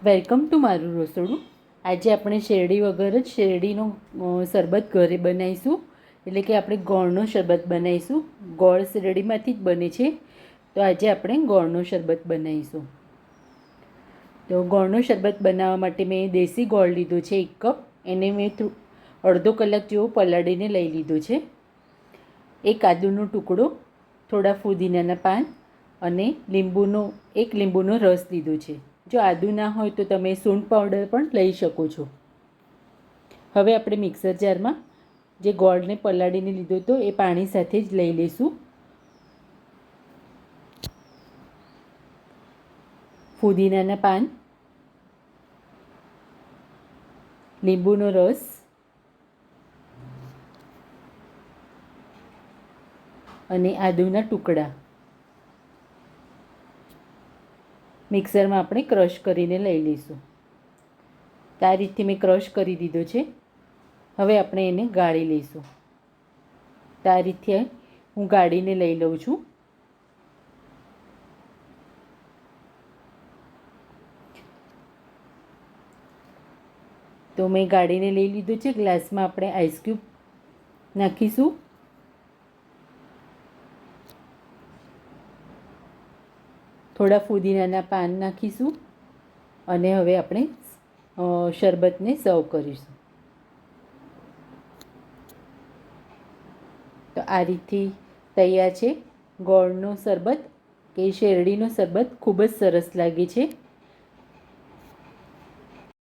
Welcome to મારું રસોડું. આજે આપણે શેરડી વગર જ શેરડીનો શરબત ઘરે બનાવીશું. એટલે કે આપણે ગોળનો શરબત બનાવીશું. ગોળ શેરડીમાંથી જ બને છે, તો આજે આપણે ગોળનો શરબત બનાવીશું. તો ગોળનો શરબત બનાવવા માટે મેં દેશી ગોળ લીધો છે 1 કપ. એને મેં અડધો કલાક જેવો પલાળીને લઈ લીધો છે. એક આદુનો ટુકડો, થોડા ફુદીનાના પાન અને એક લીંબુનો રસ લીધો છે. જો આદુ ના હોય તો તમે સૂંઠ પાવડર પણ લઈ શકો છો. હવે આપણે મિક્સર જારમાં જે ગોળને પલાળીને લીધો હતો એ પાણી સાથે જ લઈ લઈશું. ફુદીનાના પાન, લીંબુનો રસ અને આદુના ટુકડા મિક્સરમાં આપણે ક્રશ કરીને લઈ લઈશું. તો આ રીતથી મેં ક્રશ કરી દીધો છે. હવે આપણે એને ગાળી લઈશું. તો આ રીતથી હું ગાળીને લઈ લઉં છું. તો મેં ગાળીને લઈ લીધું છે. ગ્લાસમાં આપણે આઈસ ક્યુબ નાખીશું. થોડા ફુદીનાના પાન નાખીશું અને હવે આપણે શરબતને સર્વ કરીશું. તો આ રીતથી તૈયાર છે ગોળનો શરબત કે શેરડીનો શરબત. ખૂબ જ સરસ લાગે છે.